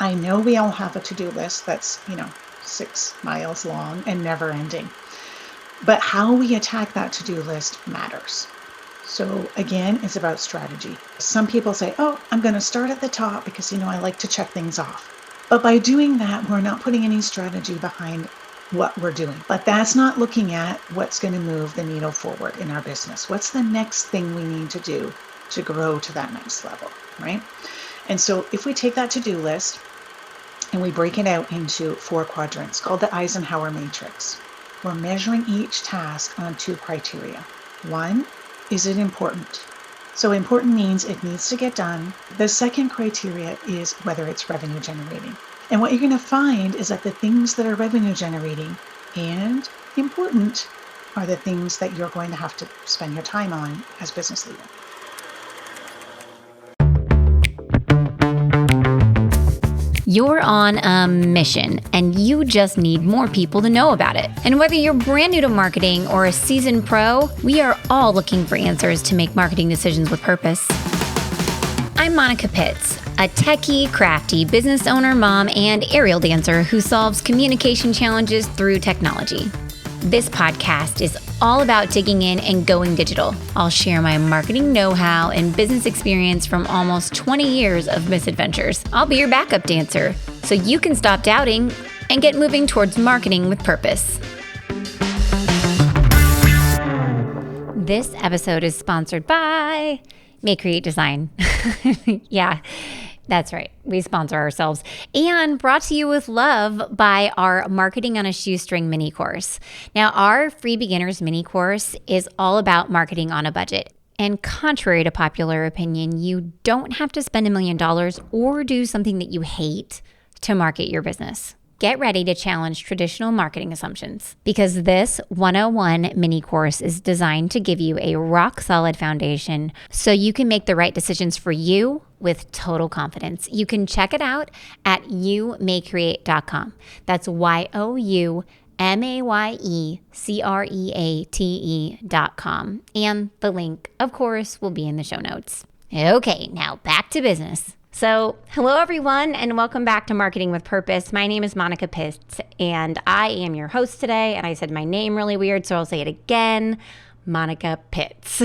I know we all have a to-do list that's, 6 miles long and never ending. But how we attack that to-do list matters. So again, it's about strategy. Some people say, oh, I'm going to start at the top because, I like to check things off. But by doing that, we're not putting any strategy behind what we're doing. But that's not looking at what's going to move the needle forward in our business. What's the next thing we need to do to grow to that next level, right? And so if we take that to-do list and we break it out into 4 quadrants called the Eisenhower Matrix, we're measuring each task on 2 criteria. 1, is it important? So important means it needs to get done. The second criteria is whether it's revenue generating. And what you're going to find is that the things that are revenue generating and important are the things that you're going to have to spend your time on as business leader. You're on a mission, and you just need more people to know about it. And whether you're brand new to marketing or a seasoned pro, we are all looking for answers to make marketing decisions with purpose. I'm Monica Pitts, a techie, crafty business owner, mom, and aerial dancer who solves communication challenges through technology. This podcast is all about digging in and going digital. I'll share my marketing know-how and business experience from almost 20 years of misadventures. I'll be your backup dancer, so you can stop doubting and get moving towards marketing with purpose. This episode is sponsored by Make Create Design. Yeah. That's right. We sponsor ourselves. And brought to you with love by our Marketing on a Shoestring mini course. Now, our free beginners mini course is all about marketing on a budget. And contrary to popular opinion, you don't have to spend $1 million or do something that you hate to market your business. Get ready to challenge traditional marketing assumptions because this 101 mini course is designed to give you a rock solid foundation so you can make the right decisions for you with total confidence. You can check it out at youmaycreate.com. That's youmayecreate.com. And the link, of course, will be in the show notes. Okay, now back to business. So, hello everyone, and welcome back to Marketing with Purpose. My name is Monica Pitts, and I am your host today. And I said my name really weird, so I'll say it again, Monica Pitts.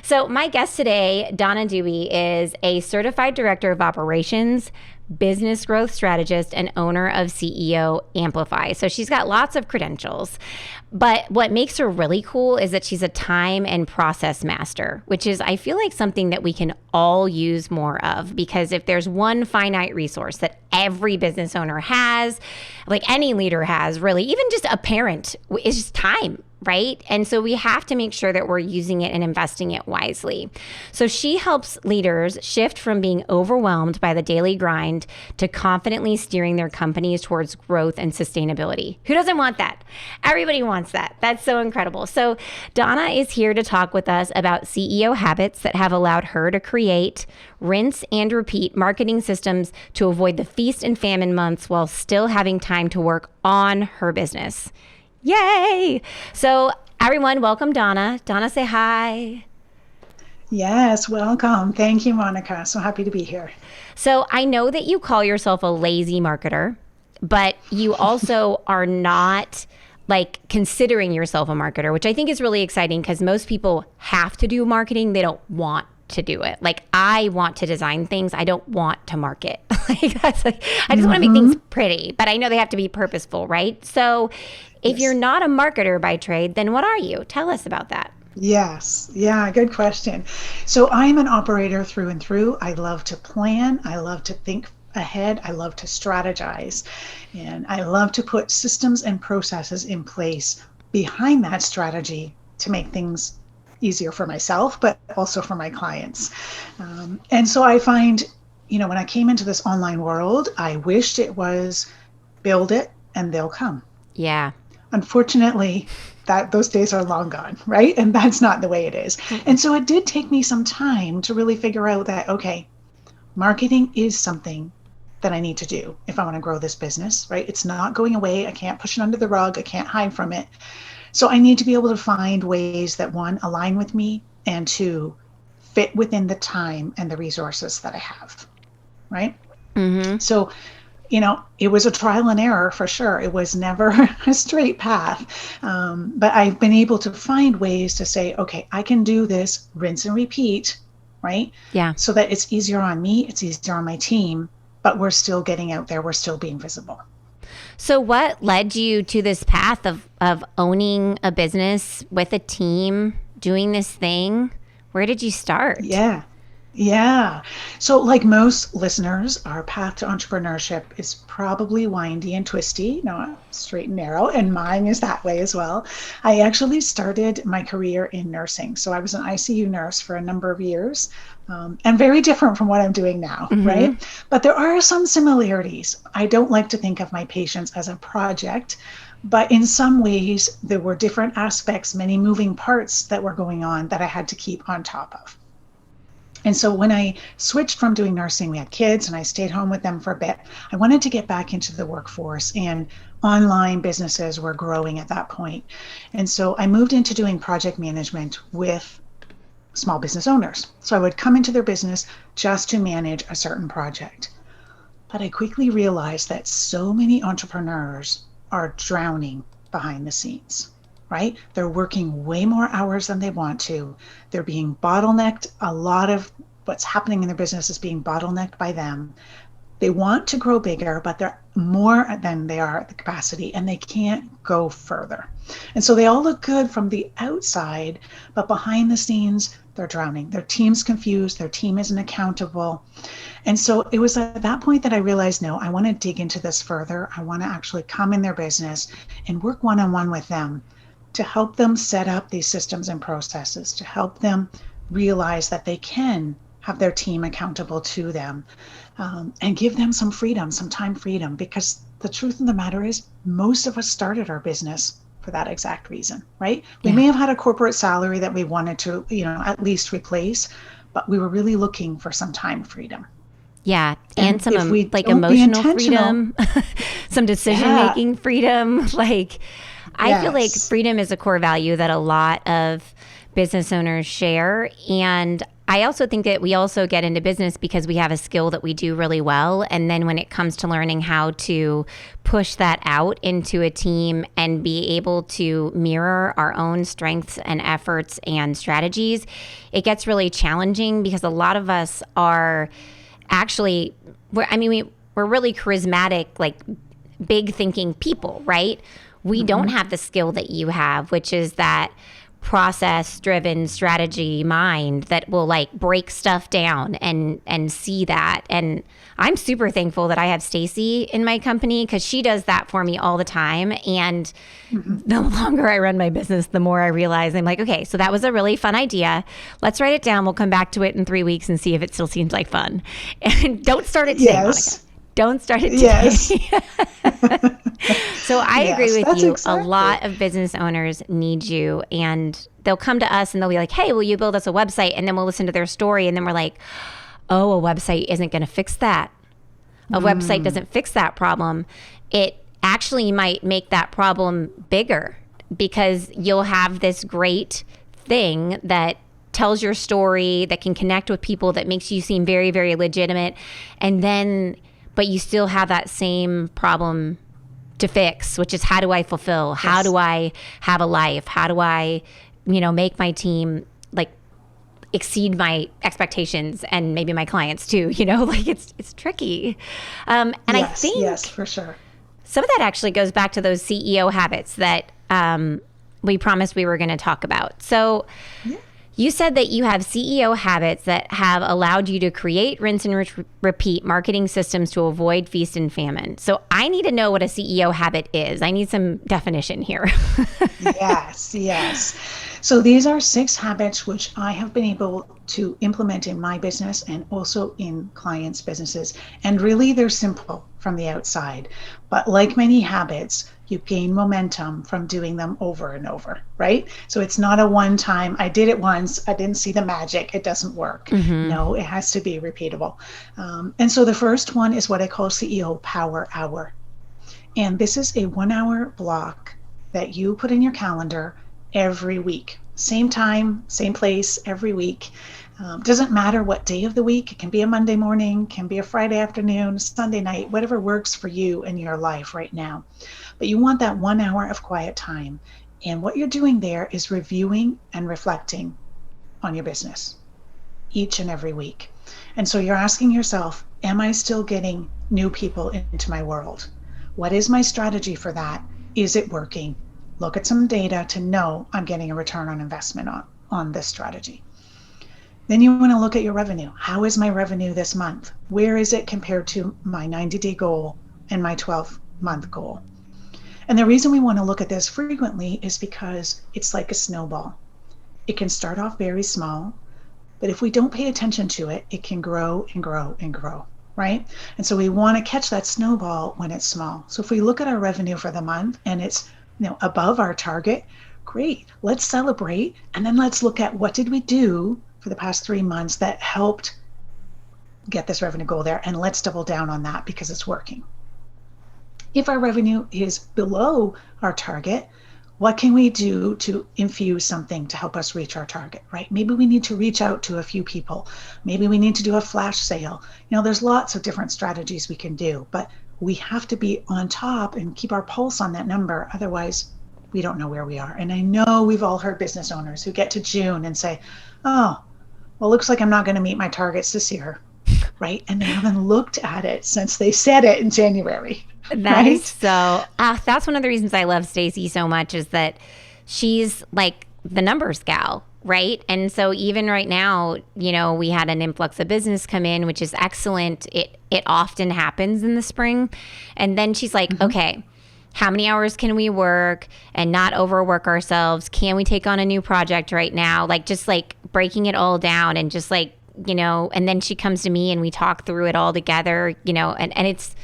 So, my guest today, Donna Dube, is a certified director of operations, business growth strategist, and owner of CEO Amplify. So she's got lots of credentials. But what makes her really cool is that she's a time and process master, which is, I feel like, something that we can all use more of, because if there's one finite resource that every business owner has, like any leader has, really, even just a parent, is just time. Right? And so we have to make sure that we're using it and investing it wisely. So she helps leaders shift from being overwhelmed by the daily grind to confidently steering their companies towards growth and sustainability. Who doesn't want that? Everybody wants that. That's so incredible. So Donna is here to talk with us about CEO habits that have allowed her to create, rinse, and repeat marketing systems to avoid the feast and famine months while still having time to work on her business. Yay! So everyone, welcome Donna. Donna, say hi. Yes, welcome. Thank you, Monica. So happy to be here. So I know that you call yourself a lazy marketer, but you also are not like considering yourself a marketer, which I think is really exciting because most people have to do marketing. They don't want to do it. Like, I want to design things. I don't want to market. I just want to make things pretty, but I know they have to be purposeful, right? So if you're not a marketer by trade, then what are you? Tell us about that. Yes. Yeah, good question. So I'm an operator through and through. I love to plan. I love to think ahead. I love to strategize. And I love to put systems and processes in place behind that strategy to make things easier for myself, but also for my clients. And so I find, when I came into this online world, I wished it was build it and they'll come. Yeah. Unfortunately, those days are long gone, right? And that's not the way it is. And so it did take me some time to really figure out that, okay, marketing is something that I need to do if I want to grow this business, right? It's not going away. I can't push it under the rug. I can't hide from it. So I need to be able to find ways that, one, align with me, and two, fit within the time and the resources that I have, right? So, it was a trial and error for sure. It was never a straight path. But I've been able to find ways to say, okay, I can do this, rinse and repeat, right? Yeah. So that it's easier on me, it's easier on my team, but we're still getting out there, we're still being visible. So what led you to this path of owning a business with a team, doing this thing? Where did you start? Yeah. Yeah. So, like most listeners, our path to entrepreneurship is probably windy and twisty, not straight and narrow, and mine is that way as well. I actually started my career in nursing. So, I was an ICU nurse for a number of years, and very different from what I'm doing now, right? But there are some similarities. I don't like to think of my patients as a project. But in some ways, there were different aspects, many moving parts that were going on that I had to keep on top of. And so when I switched from doing nursing, we had kids and I stayed home with them for a bit. I wanted to get back into the workforce, and online businesses were growing at that point. And so I moved into doing project management with small business owners. So I would come into their business just to manage a certain project. But I quickly realized that so many entrepreneurs are drowning behind the scenes, right? They're working way more hours than they want to. They're being bottlenecked. A lot of what's happening in their business is being bottlenecked by them. They want to grow bigger, but they're more than they are at the capacity, and they can't go further. And so they all look good from the outside, but behind the scenes, they're drowning. Their team's confused. Their team isn't accountable. And so it was at that point that I realized, no, I want to dig into this further. I want to actually come in their business and work one-on-one with them to help them set up these systems and processes, to help them realize that they can have their team accountable to them, and give them some freedom, some time freedom, because the truth of the matter is most of us started our business for that exact reason, right? We may have had a corporate salary that we wanted to, at least replace, but we were really looking for some time freedom. Yeah, and some like emotional freedom, some decision-making freedom. I feel like freedom is a core value that a lot of business owners share. And I also think that we also get into business because we have a skill that we do really well. And then when it comes to learning how to push that out into a team and be able to mirror our own strengths and efforts and strategies, it gets really challenging because a lot of us are actually, we're really charismatic, like big thinking people, right? We don't have the skill that you have, which is that process driven strategy mind that will like break stuff down and see that. And I'm super thankful that I have Stacy in my company because she does that for me all the time. And the longer I run my business, the more I realize I'm like, okay, so that was a really fun idea. Let's write it down. We'll come back to it in 3 weeks and see if it still seems like fun. And don't start it today, Monica. Don't start it today. Yes. So I agree with you. Exactly. A lot of business owners need you, and they'll come to us and they'll be like, hey, will you build us a website? And then we'll listen to their story. And then we're like, oh, a website isn't going to fix that. A website doesn't fix that problem. It actually might make that problem bigger because you'll have this great thing that tells your story, that can connect with people, that makes you seem very, very legitimate. And then, but you still have that same problem to fix, which is how do I fulfill? Yes. How do I have a life? How do I, make my team like exceed my expectations and maybe my clients too, it's tricky. And I think yes, for sure. Some of that actually goes back to those CEO habits that we promised we were going to talk about. So you said that you have CEO habits that have allowed you to create, rinse, and repeat marketing systems to avoid feast and famine. So I need to know what a CEO habit is. I need some definition here. Yes. So these are 6 habits which I have been able to implement in my business and also in clients' businesses. And really, they're simple from the outside. But like many habits, you gain momentum from doing them over and over, right? So it's not a one-time, I did it once, I didn't see the magic, it doesn't work. No, it has to be repeatable. And so the first one is what I call CEO Power Hour. And this is a 1-hour block that you put in your calendar every week. Same time, same place, every week. Doesn't matter what day of the week. It can be a Monday morning, can be a Friday afternoon, Sunday night, whatever works for you in your life right now. But you want that 1 hour of quiet time. And what you're doing there is reviewing and reflecting on your business each and every week. And so you're asking yourself, am I still getting new people into my world? What is my strategy for that? Is it working? Look at some data to know I'm getting a return on investment on this strategy. Then you want to look at your revenue. How is my revenue this month? Where is it compared to my 90-day goal and my 12-month goal? And the reason we want to look at this frequently is because it's like a snowball. It can start off very small, but if we don't pay attention to it, it can grow and grow and grow, right? And so we want to catch that snowball when it's small. So if we look at our revenue for the month and it's above our target, great, let's celebrate. And then let's look at what did we do for the past 3 months that helped get this revenue goal there. And let's double down on that because it's working. If our revenue is below our target, what can we do to infuse something to help us reach our target, right? Maybe we need to reach out to a few people. Maybe we need to do a flash sale. There's lots of different strategies we can do, but we have to be on top and keep our pulse on that number. Otherwise, we don't know where we are. And I know we've all heard business owners who get to June and say, oh, well, looks like I'm not going to meet my targets this year, right? And they haven't looked at it since they said it in January. That is so, that's one of the reasons I love Stacey so much is that she's like the numbers gal, right? And so even right now, we had an influx of business come in, which is excellent. It often happens in the spring. And then she's like, okay, how many hours can we work and not overwork ourselves? Can we take on a new project right now? Like just like breaking it all down and just like, and then she comes to me and we talk through it all together, and it's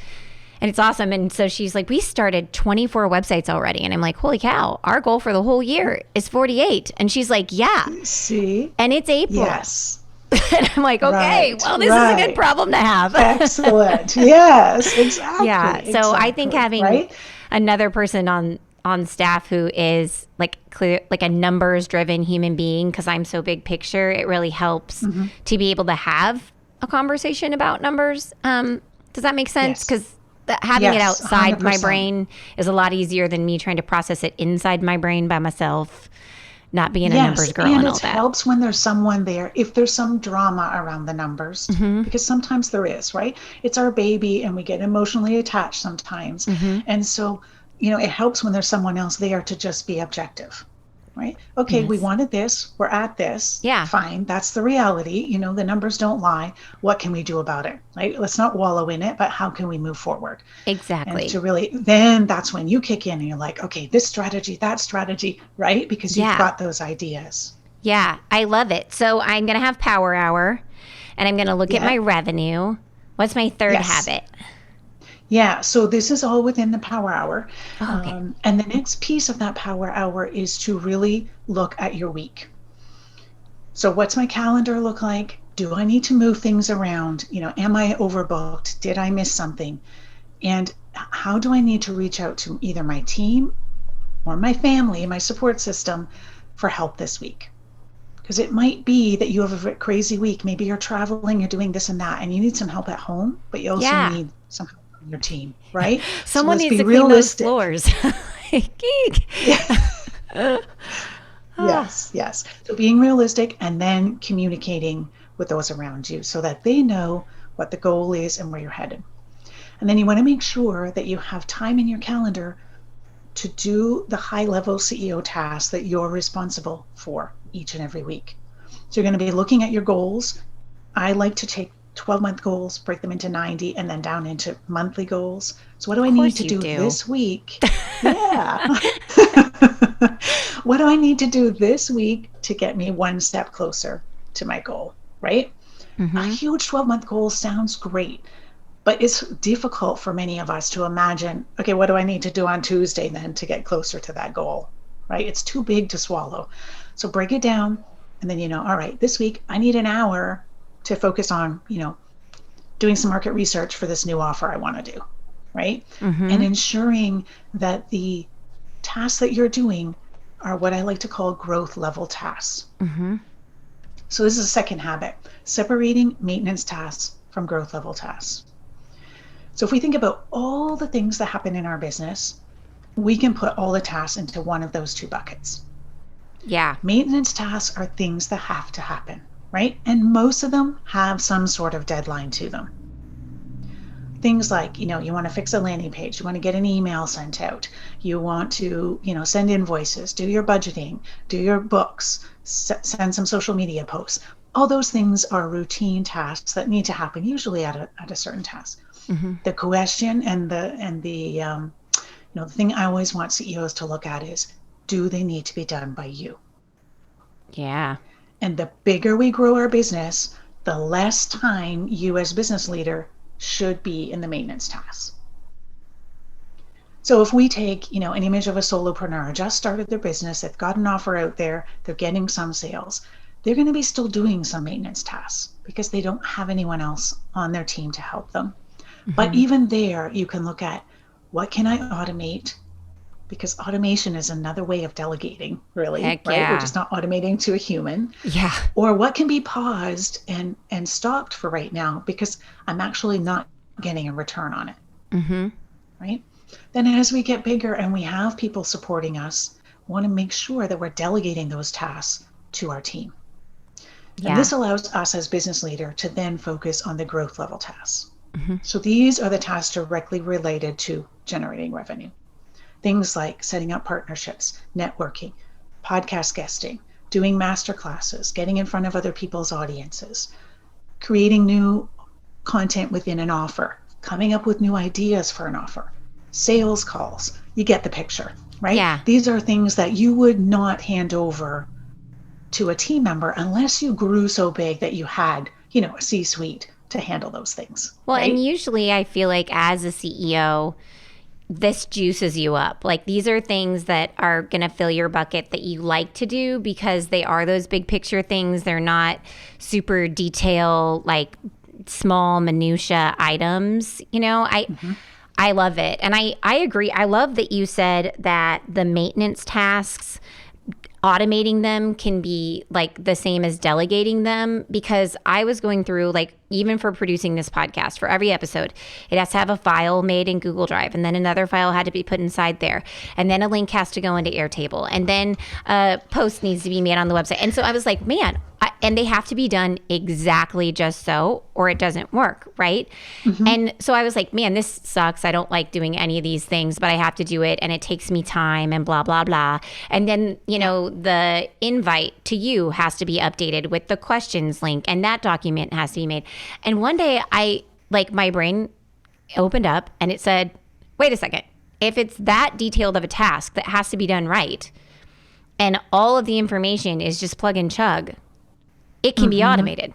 awesome. And so she's like, we started 24 websites already. And I'm like, holy cow, our goal for the whole year is 48. And she's like, yeah. See? And it's April. Yes. And I'm like, okay, well, this is a good problem to have. Excellent. Yes, exactly. Yeah. So exactly. I think having another person on staff who is like clear, like a numbers driven human being, because I'm so big picture, it really helps to be able to have a conversation about numbers. Does that make sense? Because having it outside 100%. My brain is a lot easier than me trying to process it inside my brain by myself, not being a numbers girl and all that. And it helps when there's someone there, if there's some drama around the numbers, because sometimes there is, right? It's our baby and we get emotionally attached sometimes. And so, it helps when there's someone else there to just be objective, right? Okay, we wanted this, we're at this. Yeah. Fine, that's the reality. The numbers don't lie. What can we do about it, right? Let's not wallow in it, but how can we move forward? Exactly. And to really, then that's when you kick in and you're like, okay, this strategy, that strategy, right? Because you've got those ideas. Yeah, I love it. So I'm going to have Power Hour and I'm going to look at my revenue. What's my third habit? Yeah, so this is all within the Power Hour. Oh, okay. And the next piece of that Power Hour is to really look at your week. So what's my calendar look like? Do I need to move things around? Am I overbooked? Did I miss something? And how do I need to reach out to either my team or my family, my support system for help this week? Because it might be that you have a crazy week. Maybe you're traveling, you're doing this and that, and you need some help at home, but you also need some help on your team, right? Someone needs to clean those floors. Yes. So being realistic and then communicating with those around you so that they know what the goal is and where you're headed. And then you want to make sure that you have time in your calendar to do the high-level CEO tasks that you're responsible for each and every week. So you're going to be looking at your goals. I like to take 12-month goals, break them into 90, and then down into monthly goals. So what do I need to do this week? What do I need to do this week to get me one step closer to my goal, right? A huge 12-month goal sounds great, but it's difficult for many of us to imagine, okay, what do I need to do on Tuesday then to get closer to that goal, right? It's too big to swallow. So break it down, and then, all right, this week I need an hour to focus on, doing some market research for this new offer I want to do, right? And ensuring that the tasks that you're doing are what I like to call growth level tasks. So this is a second habit, separating maintenance tasks from growth level tasks. So if we think about all the things that happen in our business, we can put all the tasks into one of those two buckets. Yeah. Maintenance tasks are things that have to happen, right? And most of them have some sort of deadline to them. Things like, you want to fix a landing page, you want to get an email sent out, you want to, send invoices, do your budgeting, do your books, send some social media posts. All those things are routine tasks that need to happen, usually at a certain task. Mm-hmm. The question and the thing I always want CEOs to look at is, do they need to be done by you? Yeah. And the bigger we grow our business, the less time you as business leader should be in the maintenance tasks. So if we take, an image of a solopreneur, just started their business, they've got an offer out there, they're getting some sales, they're going to be still doing some maintenance tasks because they don't have anyone else on their team to help them. Mm-hmm. But even there, you can look at, what can I automate? Because automation is another way of delegating, really. Heck right? Yeah. We're just not automating to a human. Yeah. Or what can be paused and stopped for right now because I'm actually not getting a return on it. Mm-hmm. Right? Then as we get bigger and we have people supporting us, we want to make sure that we're delegating those tasks to our team. Yeah. And this allows us as business leader to then focus on the growth level tasks. Mm-hmm. So these are the tasks directly related to generating revenue. Things like setting up partnerships, networking, podcast guesting, doing master classes, getting in front of other people's audiences, creating new content within an offer, coming up with new ideas for an offer, sales calls. You get the picture, right? Yeah. These are things that you would not hand over to a team member unless you grew so big that you had, a C-suite to handle those things. Well, right? And usually I feel like as a CEO, this juices you up. Like these are things that are going to fill your bucket that you like to do because they are those big picture things. They're not super detail, like small minutia items. I love it. And I agree. I love that you said that the maintenance tasks, automating them can be like the same as delegating them, because I was going through, like, even for producing this podcast, for every episode, it has to have a file made in Google Drive, and then another file had to be put inside there, and then a link has to go into Airtable, and then a post needs to be made on the website. And so I was like, man, and they have to be done exactly just so, or it doesn't work, right? Mm-hmm. And so I was like, man, this sucks. I don't like doing any of these things, but I have to do it, and it takes me time and blah, blah, blah. And then, the invite to you has to be updated with the questions link, and that document has to be made. And one day my brain opened up and it said, wait a second, if it's that detailed of a task that has to be done right, and all of the information is just plug and chug, it can be automated.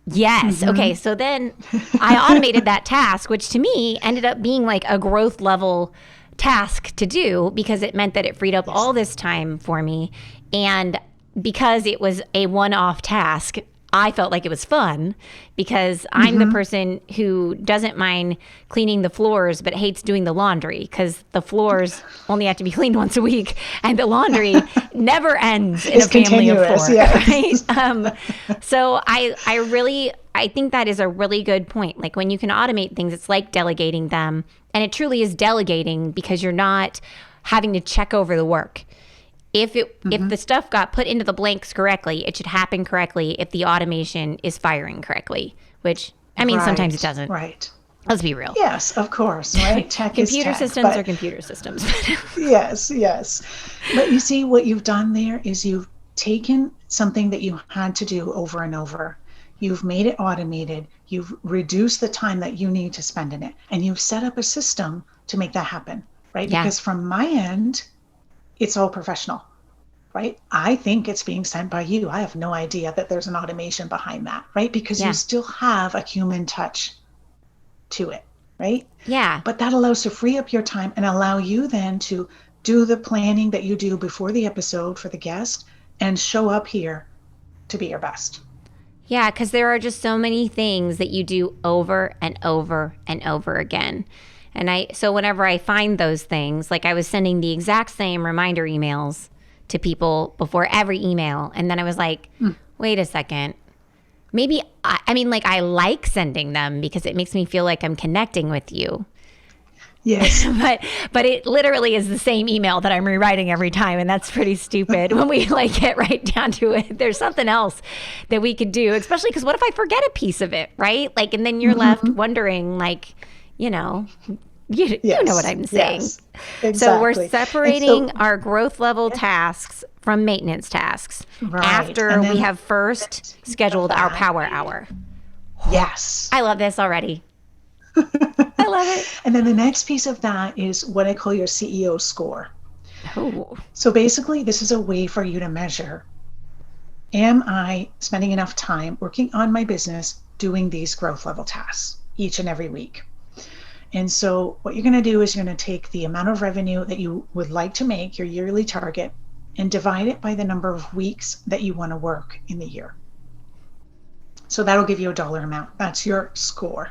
Yes. Mm-hmm. Okay. So then I automated that task, which to me ended up being like a growth level task to do, because it meant that it freed up all this time for me. And because it was a one-off task, I felt like it was fun, because I'm the person who doesn't mind cleaning the floors but hates doing the laundry, because the floors only have to be cleaned once a week and the laundry never ends in a family of four. Yes. Right? So I think that is a really good point. Like, when you can automate things, it's like delegating them, and it truly is delegating because you're not having to check over the work. If the stuff got put into the blanks correctly, it should happen correctly if the automation is firing correctly, which, sometimes it doesn't. Right. Let's be real. Yes, of course, right? Tech is computer tech, systems are computer systems. Yes. But you see, what you've done there is you've taken something that you had to do over and over. You've made it automated. You've reduced the time that you need to spend in it. And you've set up a system to make that happen, right? Yeah. Because from my end, it's all professional, right? I think it's being sent by you. I have no idea that there's an automation behind that, right? Because you still have a human touch to it, right? Yeah. But that allows to free up your time and allow you then to do the planning that you do before the episode for the guest and show up here to be your best. Yeah, because there are just so many things that you do over and over and over again. And so whenever I find those things, like I was sending the exact same reminder emails to people before every email. And then I was like, wait a second. Maybe, I mean, like I like sending them because it makes me feel like I'm connecting with you. Yes. but it literally is the same email that I'm rewriting every time. And that's pretty stupid when we like get right down to it. There's something else that we could do, especially because what if I forget a piece of it, right? Like, and then you're left wondering like, you know, you know what I'm saying. Yes, exactly. So we're separating our growth level tasks from maintenance tasks after we have first scheduled our power hour. Yes. I love this already. I love it. And then the next piece of that is what I call your CEO score. Oh. So basically, this is a way for you to measure, am I spending enough time working on my business doing these growth level tasks each and every week? And so what you're going to do is you're going to take the amount of revenue that you would like to make, your yearly target, and divide it by the number of weeks that you want to work in the year. So that'll give you a dollar amount. That's your score.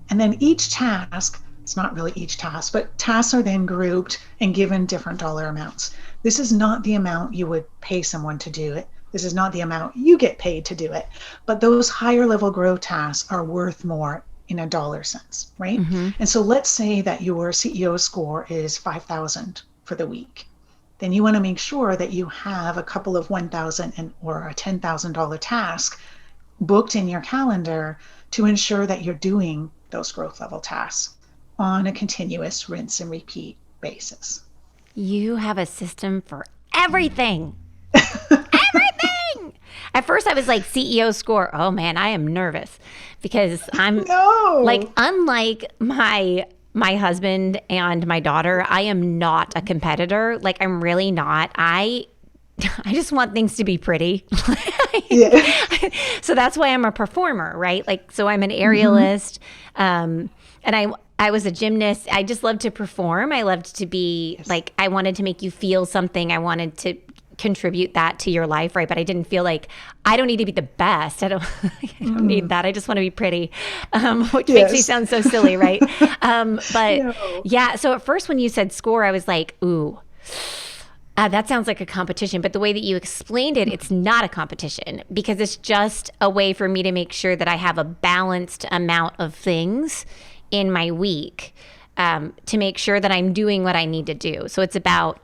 And then each task, it's not really each task, but tasks are then grouped and given different dollar amounts. This is not the amount you would pay someone to do it. This is not the amount you get paid to do it. But those higher level growth tasks are worth more in a dollar sense, right? And so let's say that your CEO score is 5,000 for the week. Then you want to make sure that you have a couple of $1,000 or a $10,000 task booked in your calendar to ensure that you're doing those growth level tasks on a continuous rinse and repeat basis. You have a system for everything. Everything. At first I was like CEO score. Oh man, I am nervous because I'm like, unlike my husband and my daughter, I am not a competitor. Like I'm really not. I just want things to be pretty. So that's why I'm a performer, right? Like, so I'm an aerialist. And I was a gymnast. I just loved to perform. I loved to be like, I wanted to make you feel something. I wanted to contribute that to your life, right? But I didn't feel like I don't need to be the best. I don't need that. I just want to be pretty, which makes me sound so silly, right? Yeah. So at first when you said score, I was like, ooh, that sounds like a competition. But the way that you explained it, it's not a competition because it's just a way for me to make sure that I have a balanced amount of things in my week to make sure that I'm doing what I need to do. So it's about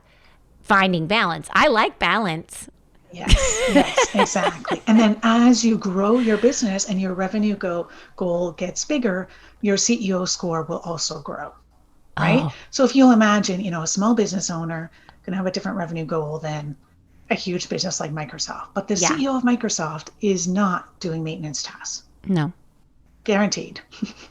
finding balance. I like balance. Yes, exactly. And then as you grow your business and your revenue goal gets bigger, your CEO score will also grow, right? Oh. So if you'll imagine, a small business owner can have a different revenue goal than a huge business like Microsoft. But the CEO of Microsoft is not doing maintenance tasks. No. Guaranteed,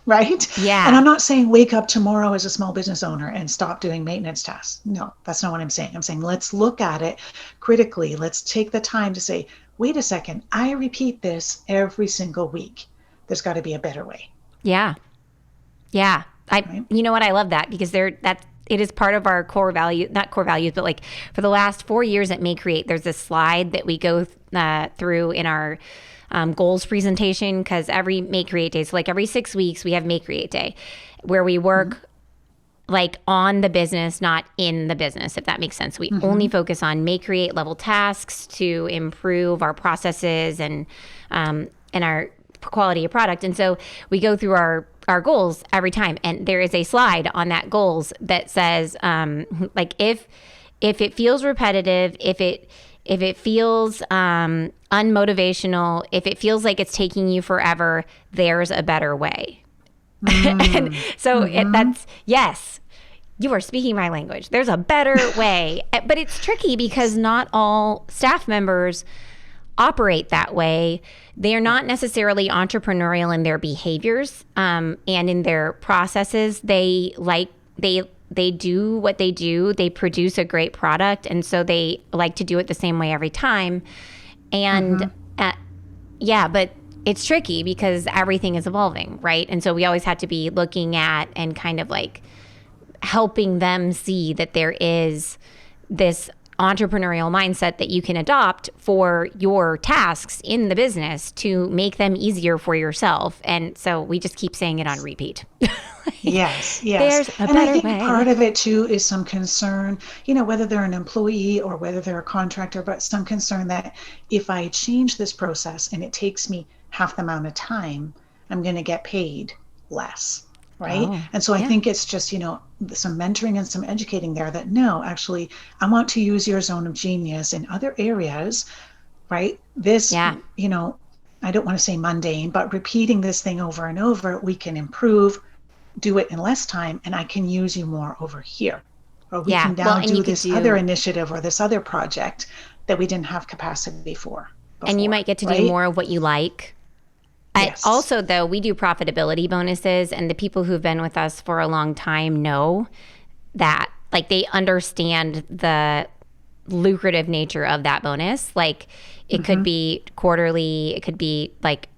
right? Yeah. And I'm not saying wake up tomorrow as a small business owner and stop doing maintenance tasks. No, that's not what I'm saying. I'm saying let's look at it critically. Let's take the time to say, wait a second, I repeat this every single week. There's got to be a better way. Yeah. Yeah. You know what? I love that because it is part of our core value, not core values, but like for the last 4 years at May Create, there's this slide that we go through in our goals presentation because every May Create Day, so like every 6 weeks, we have May Create Day where we work like on the business, not in the business, if that makes sense. We only focus on May Create level tasks to improve our processes and our quality of product. And so we go through our goals every time. And there is a slide on that goals that says, like if it feels repetitive, if it feels unmotivational, if it feels like it's taking you forever, there's a better way. And so that's, yes, you are speaking my language. There's a better way. But it's tricky because not all staff members operate that way. They are not necessarily entrepreneurial in their behaviors and in their processes. They do what they do. They produce a great product. And so they like to do it the same way every time. And but it's tricky because everything is evolving, right? And so we always have to be looking at and kind of like helping them see that there is this entrepreneurial mindset that you can adopt for your tasks in the business to make them easier for yourself. And so we just keep saying it on repeat. Yes, yes. There's a And I better think part way. of it too is some concern, whether they're an employee or whether they're a contractor, but some concern that if I change this process and it takes me half the amount of time, I'm going to get paid less. Right. Oh, And so I yeah. think it's just, some mentoring and some educating there that no, actually, I want to use your zone of genius in other areas, right? This, Yeah. I don't want to say mundane, but repeating this thing over and over, we can improve, do it in less time, and I can use you more over here. Or we Yeah. can Well, now and you do could this other do, initiative or this other project that we didn't have capacity for and you before, might get to do right? more of what you like. Yes. Also, though, we do profitability bonuses, and the people who've been with us for a long time know that, like, they understand the lucrative nature of that bonus. Like, it could Mm-hmm. be quarterly, it could be like,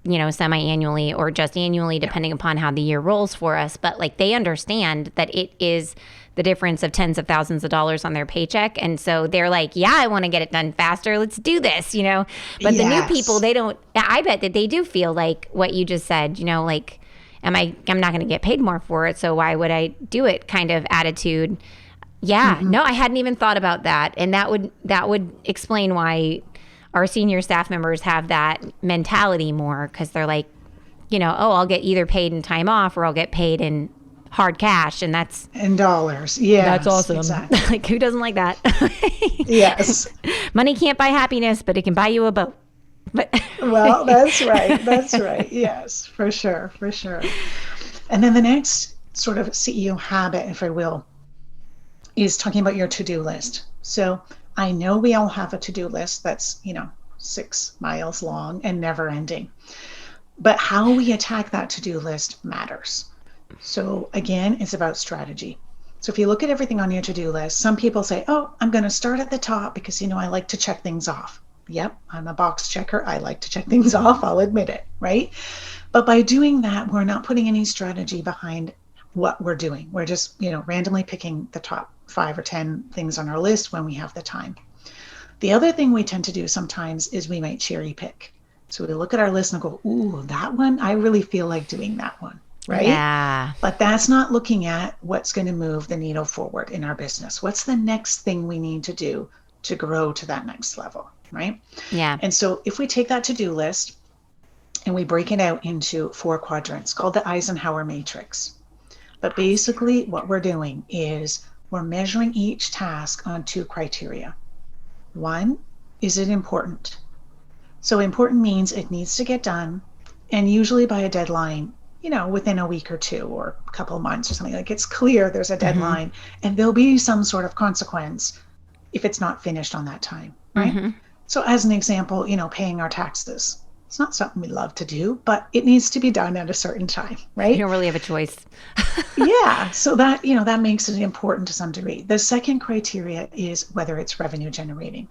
semi annually or just annually, Yeah. depending upon how the year rolls for us. But like, they understand that it is the difference of tens of thousands of dollars on their paycheck. And so they're like, yeah, I want to get it done faster. Let's do this. But the new people, Yes. they don't, I bet that they do feel like what you just said, like, I'm not going to get paid more for it. So why would I do it kind of attitude. Yeah, Mm-hmm. no, I hadn't even thought about that. And that would explain why our senior staff members have that mentality more, because they're like, oh, I'll get either paid in time off or I'll get paid in hard cash, and that's And dollars. that's Yes, awesome. exactly. Like, who doesn't like that? Yes. Money can't buy happiness, but it can buy you a boat. But Well, that's right. That's right. Yes, for sure. For sure. And then the next sort of CEO habit, if I will, is talking about your to-do list. So I know we all have a to-do list that's, 6 miles long and never ending. But how we attack that to-do list matters. So again, it's about strategy. So if you look at everything on your to-do list, some people say, oh, I'm going to start at the top because, I like to check things off. Yep, I'm a box checker. I like to check things off. I'll admit it, right? But by doing that, we're not putting any strategy behind what we're doing. We're just, randomly picking the top 5 or 10 things on our list when we have the time. The other thing we tend to do sometimes is we might cherry pick. So we look at our list and go, ooh, that one, I really feel like doing that one, right? yeah, But that's not looking at what's going to move the needle forward in our business. What's the next thing we need to do to grow to that next level, right? yeah, And so if we take that to-do list and we break it out into 4 quadrants called the Eisenhower Matrix. But basically what we're doing is we're measuring each task on 2 criteria. One, is it important? So important means it needs to get done, and usually by a deadline, within a week or 2 or a couple of months or something. Like, it's clear there's a mm-hmm, deadline and there'll be some sort of consequence if it's not finished on that time, right? mm-hmm. So as an example, paying our taxes. It's not something we love to do, but it needs to be done at a certain time, You right? don't really have a choice. Yeah, so that makes it important to some degree. The second criteria is whether it's revenue generating.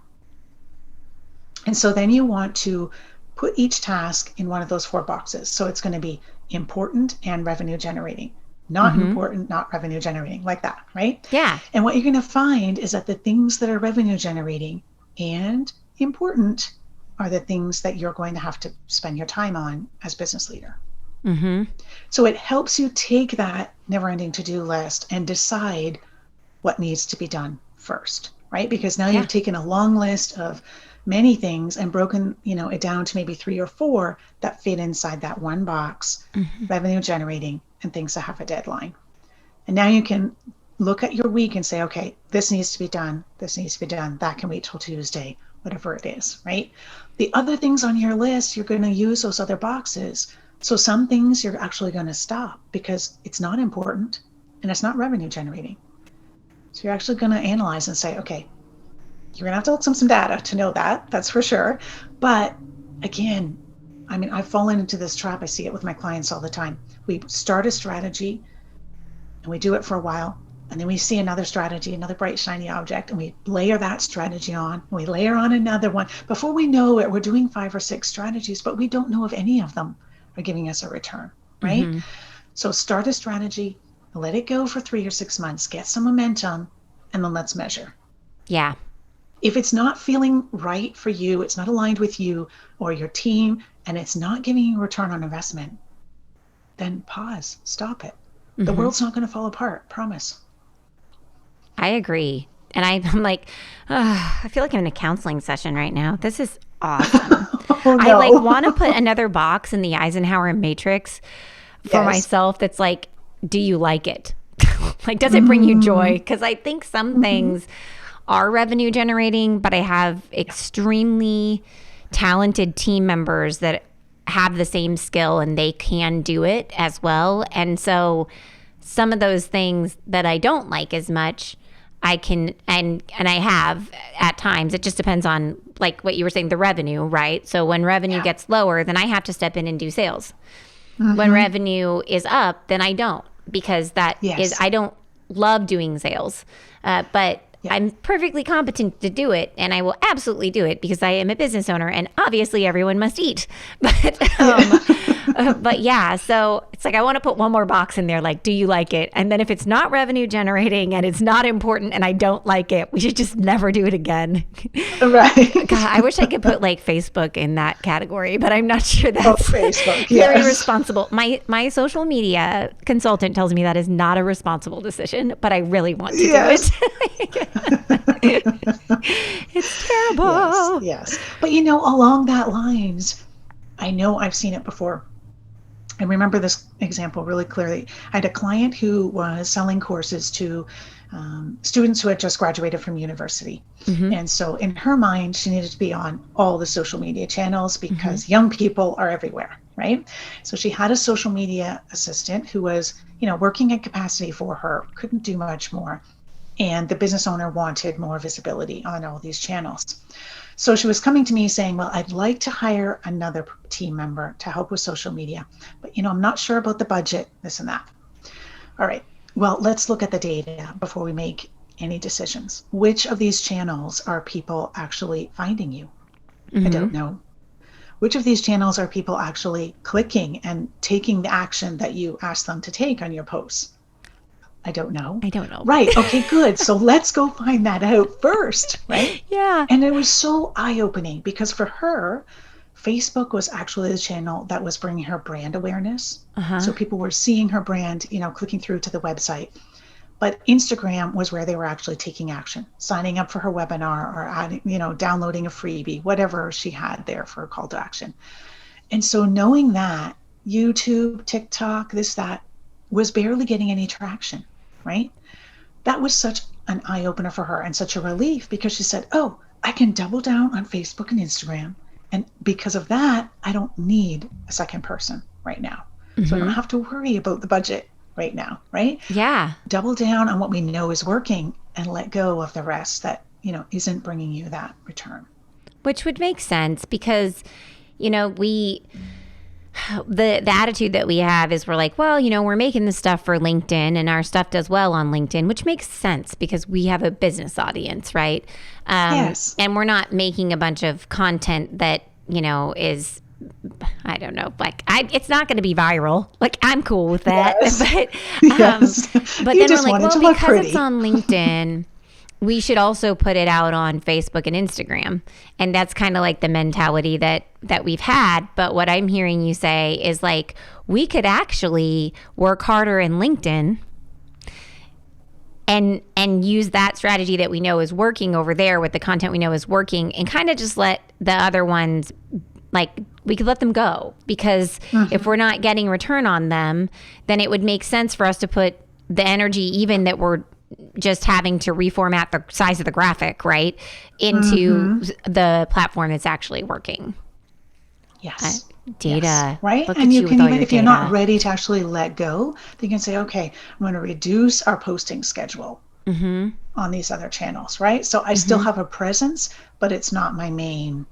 And so then you want to put each task in one of those 4 boxes. So it's going to be important and revenue generating, not Mm-hmm. important, not revenue generating, like that, right? Yeah, And what you're going to find is that the things that are revenue generating and important are the things that you're going to have to spend your time on as business leader. mm-hmm. So it helps you take that never ending to-do list and decide what needs to be done first, right? Because now Yeah, you've taken a long list of many things and broken, it down to maybe 3 or 4 that fit inside that one box, mm-hmm. revenue generating and things that have a deadline. And now you can look at your week and say, okay, this needs to be done. This needs to be done. That can wait till Tuesday, whatever it is, right? The other things on your list, you're going to use those other boxes. So some things you're actually going to stop because it's not important and it's not revenue generating. So you're actually going to analyze and say, okay, you're going to have to look some data to know that, that's for sure. But again, I've fallen into this trap. I see it with my clients all the time. We start a strategy and we do it for a while. And then we see another strategy, another bright, shiny object, and we layer that strategy on. And we layer on another one. Before we know it, we're doing 5 or 6 strategies, but we don't know if any of them are giving us a return, right? Mm-hmm. So start a strategy, let it go for 3 or 6 months, get some momentum, and then let's measure. Yeah, If it's not feeling right for you, it's not aligned with you or your team, and it's not giving you a return on investment, then pause, stop it. The Mm-hmm. world's not going to fall apart, promise. I agree. And I'm like, I feel like I'm in a counseling session right now. This is awesome. Oh I like no. want to put another box in the Eisenhower Matrix for Yes. myself that's like, do you like it? Like, does it bring you joy? Because I think some things are revenue generating, but I have extremely talented team members that have the same skill and they can do it as well. And so some of those things that I don't like as much, I can and I have at times. It just depends on like what you were saying, the revenue, right? So when revenue gets lower, then I have to step in and do sales. When revenue is up, then I don't, because that is Yes. I don't love doing sales, but Yeah. I'm perfectly competent to do it, and I will absolutely do it because I am a business owner, and obviously everyone must eat. But yeah, so it's like I want to put one more box in there, like, do you like it? And then if it's not revenue generating and it's not important and I don't like it, we should just never do it again. Right. God, I wish I could put like Facebook in that category, but I'm not sure Oh, that's Facebook. very Yes. responsible. My social media consultant tells me that is not a responsible decision, but I really want to Yes. do it. It's terrible. Yes. But you know, along that lines, I know I've seen it before. I remember this example really clearly. I had a client who was selling courses to students who had just graduated from university. And so in her mind, she needed to be on all the social media channels because young people are everywhere, right? So she had a social media assistant who was, working at capacity for her, couldn't do much more. And the business owner wanted more visibility on all these channels. So she was coming to me saying, well, I'd like to hire another team member to help with social media, but I'm not sure about the budget, this and that. All right, well, let's look at the data before we make any decisions. Which of these channels are people actually finding you? I don't know. Which of these channels are people actually clicking and taking the action that you asked them to take on your posts? I don't know. I don't know. Right. Okay, good. So let's go find that out first, right? Yeah. And it was so eye-opening because for her, Facebook was actually the channel that was bringing her brand awareness. So people were seeing her brand, clicking through to the website. But Instagram was where they were actually taking action, signing up for her webinar or adding, downloading a freebie, whatever she had there for a call to action. And so knowing that YouTube, TikTok, that was barely getting any traction, right? That was such an eye-opener for her and such a relief because she said, oh, I can double down on Facebook and Instagram. And because of that, I don't need a second person right now. So I don't have to worry about the budget right now, right? Yeah. Double down on what we know is working and let go of the rest that, isn't bringing you that return. Which would make sense because, the attitude that we have is we're like, well, we're making this stuff for LinkedIn and our stuff does well on LinkedIn, which makes sense because we have a business audience, right? Yes. And we're not making a bunch of content that, is, I don't know, like it's not going to be viral. Like I'm cool with that. Yes. But, Yes. but You then we're just like, want it well, to look because pretty. it's on LinkedIn, we should also put it out on Facebook and Instagram. And that's kind of like the mentality that we've had. But what I'm hearing you say is like, we could actually work harder in LinkedIn and use that strategy that we know is working over there with the content we know is working and kind of just let the other ones, like we could let them go because if we're not getting return on them, then it would make sense for us to put the energy, even that we're just having to reformat the size of the graphic, right, into the platform that's actually working. Yes. Data. Yes. Right. Look And at you you can with all even, your if you're data. not ready to actually let go, then you can say, okay, I'm going to reduce our posting schedule on these other channels. Right. So I still have a presence, but it's not my main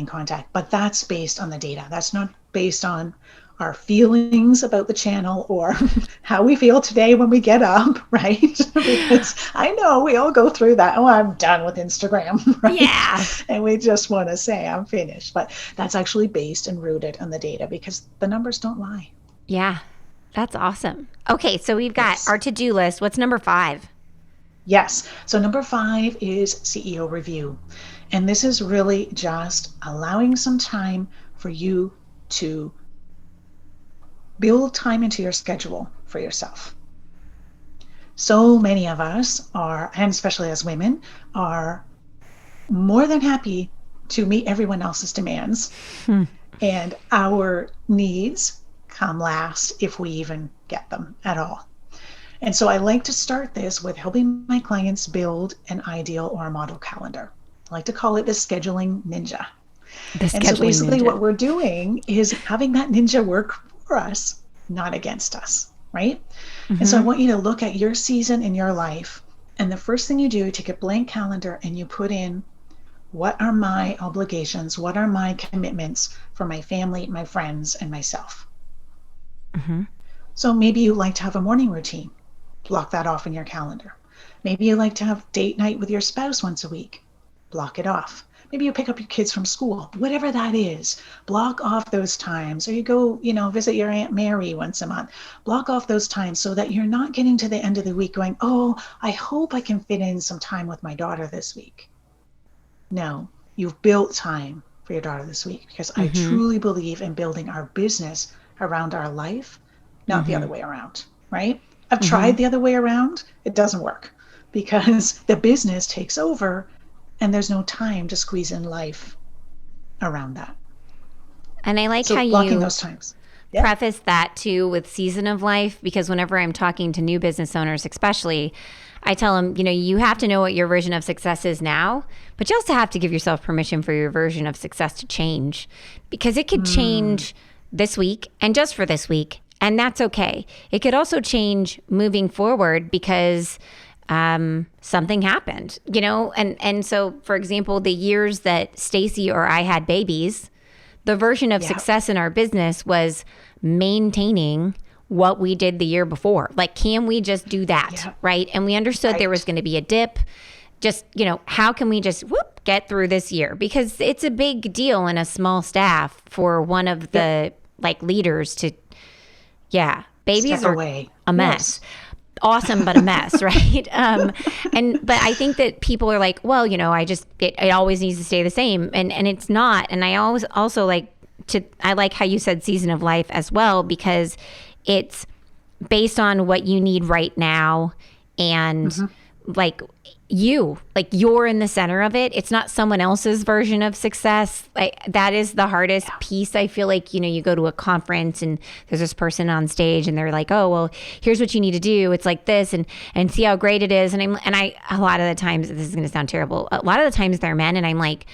contact. But that's based on the data. That's not based on our feelings about the channel or how we feel today when we get up, right? Because I know we all go through that. Oh, I'm done with Instagram, right? Yeah. And we just want to say I'm finished. But that's actually based and rooted on the data because the numbers don't lie. Yeah. That's awesome. Okay. So we've got our to-do list. What's number 5? Yes. So number 5 is CEO review. And this is really just allowing some time for you to Build time into your schedule for yourself. So many of us are, and especially as women, are more than happy to meet everyone else's demands. And our needs come last if we even get them at all. And so I like to start this with helping my clients build an ideal or a model calendar. I like to call it the scheduling ninja. The And so scheduling basically ninja. what we're doing is having that ninja work for us, not against us, right? And so I want you to look at your season in your life. And the first thing you do, take a blank calendar and you put in, what are my obligations? What are my commitments for my family, my friends, and myself? So maybe you like to have a morning routine. Block that off in your calendar. Maybe you like to have date night with your spouse once a week. Block it off. Maybe you pick up your kids from school, whatever that is. Block off those times. Or you go, visit your Aunt Mary once a month. Block off those times so that you're not getting to the end of the week going, oh, I hope I can fit in some time with my daughter this week. No, you've built time for your daughter this week, because I truly believe in building our business around our life, not the other way around, right? I've tried the other way around. It doesn't work because the business takes over and there's no time to squeeze in life around that. And I like So how blocking you those times. Yeah. preface that too with season of life, because whenever I'm talking to new business owners, especially, I tell them, you have to know what your version of success is now, but you also have to give yourself permission for your version of success to change, because it could change this week and just for this week. And that's okay. It could also change moving forward because something happened, and so, for example, the years that Stacy or I had babies, the version of success in our business was maintaining what we did the year before. Like, can we just do that? Right. And we understood there was going to be a dip. Just, how can we just get through this year? Because it's a big deal in a small staff for one of the leaders to, babies Step are away. a mess. Awesome, but a mess, right? But I think that people are like, well, it always needs to stay the same, and it's not. And I always also I like how you said season of life as well, because it's based on what you need right now, and you're in the center of it. It's not someone else's version of success. That is the hardest piece. I feel like, you go to a conference and there's this person on stage and they're like, oh, well, here's what you need to do. It's like this, and see how great it is. And I a lot of the times, this is going to sound terrible, a lot of the times they're men, and I'm like,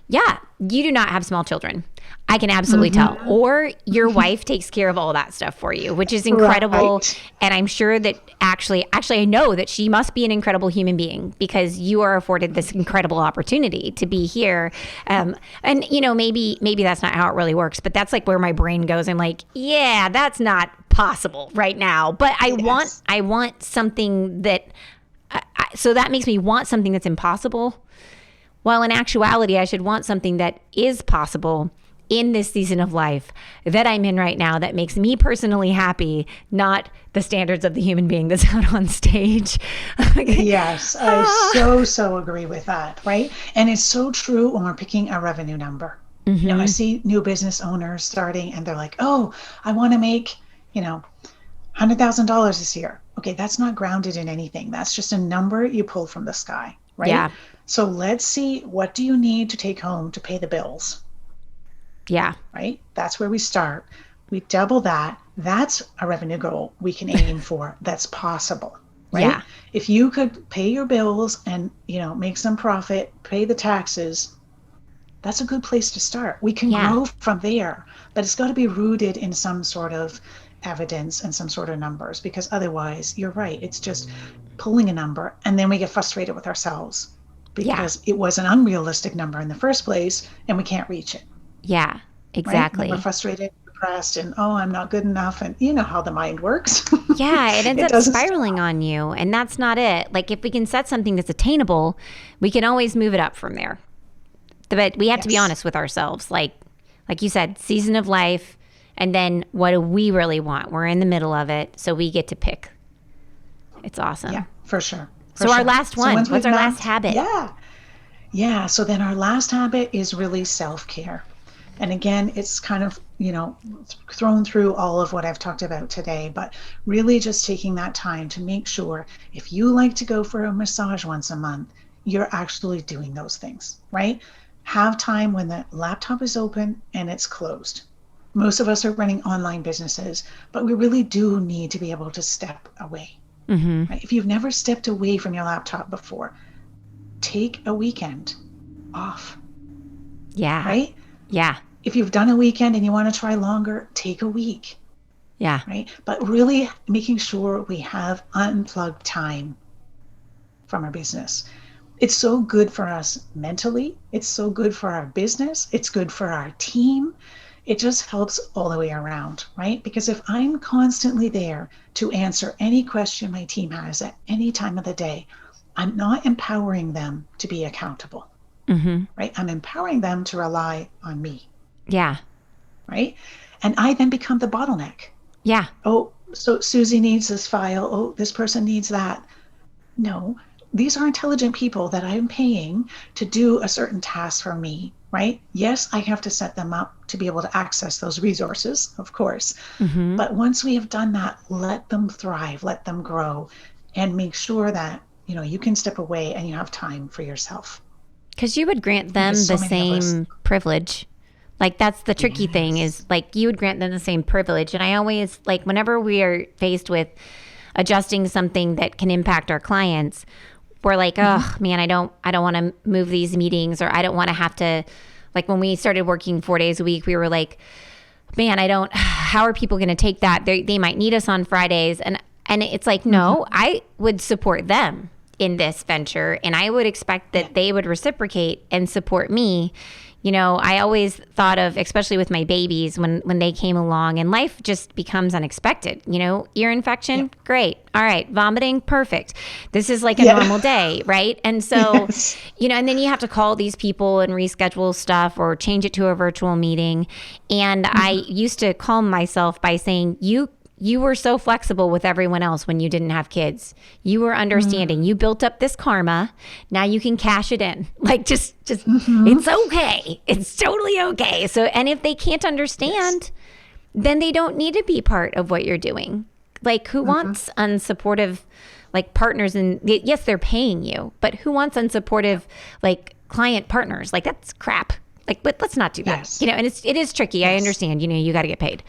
yeah, you do not have small children. I can absolutely tell. Or your wife takes care of all that stuff for you, which is incredible. Right. And I'm sure that actually I know that she must be an incredible human being, because you are afforded this incredible opportunity to be here. And maybe that's not how it really works, but that's where my brain goes. I'm like, yeah, that's not possible right now. But I want something that, so that makes me want something that's impossible. While in actuality, I should want something that is possible in this season of life that I'm in right now, that makes me personally happy, not the standards of the human being that's out on stage. Yes, I so agree with that, right? And it's so true when we're picking a revenue number. I see new business owners starting and they're like, oh, I want to make, $100,000 this year. Okay, that's not grounded in anything. That's just a number you pulled from the sky, right? Yeah. So let's see, what do you need to take home to pay the bills? Yeah. Right? That's where we start. We double that. That's a revenue goal we can aim for. That's possible, right? Yeah. If you could pay your bills and, make some profit, pay the taxes, that's a good place to start. We can grow from there, but it's got to be rooted in some sort of evidence and some sort of numbers, because otherwise, you're right, it's just pulling a number and then we get frustrated with ourselves because it was an unrealistic number in the first place and we can't reach it. Yeah, exactly. Right? We're frustrated, depressed, and I'm not good enough. And you know how the mind works. Yeah, it ends up spiraling on you. And that's not it. If we can set something that's attainable, we can always move it up from there. But we have to be honest with ourselves. Like you said, season of life. And then what do we really want? We're in the middle of it. So we get to pick. It's awesome. Yeah, for sure. Our last one. What's our last habit? Yeah. So then our last habit is really self-care. And again, it's kind of, thrown through all of what I've talked about today, but really just taking that time to make sure if you like to go for a massage once a month, you're actually doing those things, right? Have time when the laptop is open and it's closed. Most of us are running online businesses, but we really do need to be able to step away. Mm-hmm. Right? If you've never stepped away from your laptop before, take a weekend off. Yeah. Right? Yeah. If you've done a weekend and you want to try longer, take a week. Yeah. Right? But really making sure we have unplugged time from our business. It's so good for us mentally. It's so good for our business. It's good for our team. It just helps all the way around, right? Because if I'm constantly there to answer any question my team has at any time of the day, I'm not empowering them to be accountable, Mm-hmm. right? I'm empowering them to rely on me, Yeah. right? And I then become the bottleneck. Yeah. Oh, so Susie needs this file. Oh, this person needs that. No, these are intelligent people that I'm paying to do a certain task for me, right? Yes, I have to set them up to be able to access those resources, of course. Mm-hmm. But once we have done that, let them thrive, let them grow, and make sure that, you can step away and you have time for yourself. Because you would grant them Because so the many of us, same privilege. Like, that's the tricky thing yes. is, like, you would grant them the same privilege. And I always, like, whenever we are faced with adjusting something that can impact our clients, we're like, oh man, I don't want to move these meetings, or I don't want to have to, like, when we started working 4 days a week, we were like, man, how are people going to take that? They might need us on Fridays. And it's like, no, I would support them in this venture, and I would expect that they would reciprocate and support me. I always thought of, especially with my babies, when they came along, and life just becomes unexpected. Ear infection, great. All right, vomiting, perfect. This is like a normal day, right? And so, Yes. and then you have to call these people and reschedule stuff or change it to a virtual meeting. And I used to calm myself by saying, you were so flexible with everyone else when you didn't have kids. You were understanding. You built up this karma. Now you can cash it in. Like, just it's okay. It's totally okay. So, and if they can't understand, then they don't need to be part of what you're doing. Like, who wants unsupportive, like, partners? And yes, they're paying you, but who wants unsupportive, like, client partners? Like, that's crap. Like, but let's not do that. Yes. And it is tricky. I understand, you got to get paid,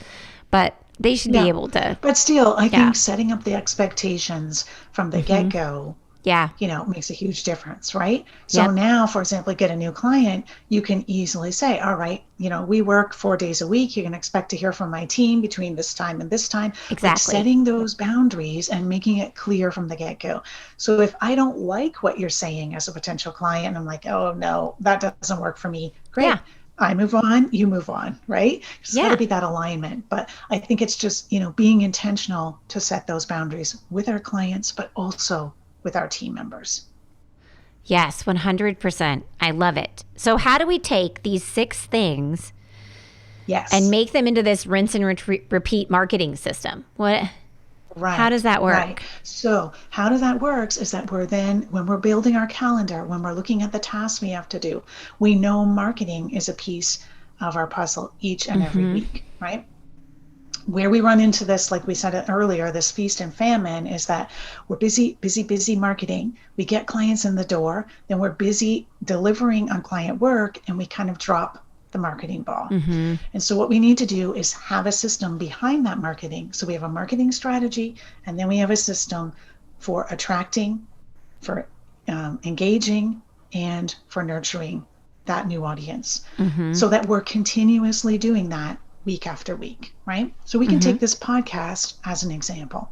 but they should be able to. But still, I think setting up the expectations from the get-go, Yeah. makes a huge difference, right? So now, for example, get a new client, you can easily say, all right, we work 4 days a week. You can expect to hear from my team between this time and this time. Exactly. Like setting those boundaries and making it clear from the get-go. So if I don't like what you're saying as a potential client, I'm like, oh no, that doesn't work for me. Great. Yeah. I move on, you move on, right? It's got to be that alignment. But I think it's just, being intentional to set those boundaries with our clients, but also with our team members. Yes, 100%. I love it. So how do we take these 6 things and make them into this rinse and repeat marketing system? Right. How does that work? Right. So how does that work is that when we're building our calendar, when we're looking at the tasks we have to do, we know marketing is a piece of our puzzle each and every week, right? Where we run into this, like we said earlier, this feast and famine, is that we're busy marketing. We get clients in the door, then we're busy delivering on client work, and we kind of drop the marketing ball. And so what we need to do is have a system behind that marketing. So we have a marketing strategy, and then we have a system for attracting, for engaging, and for nurturing that new audience, so that we're continuously doing that week after week, right? So we can take this podcast as an example.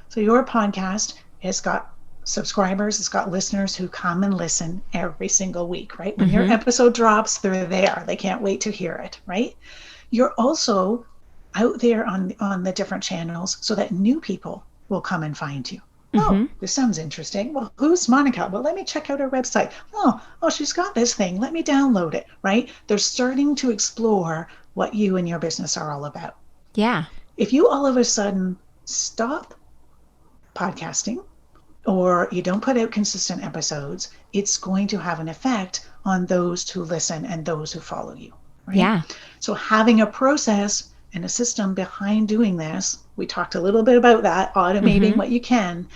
So your podcast has got subscribers, it's got listeners who come and listen every single week, right? When your episode drops, they're there. They can't wait to hear it, right? You're also out there on the different channels so that new people will come and find you. Oh, this sounds interesting. Well, who's Monica? Well, let me check out her website. Oh, she's got this thing. Let me download it, right? They're starting to explore what you and your business are all about. Yeah. If you all of a sudden stop podcasting, or you don't put out consistent episodes, it's going to have an effect on those who listen and those who follow you. right? Yeah. So having a process and a system behind doing this, we talked a little bit about that, automating what you can,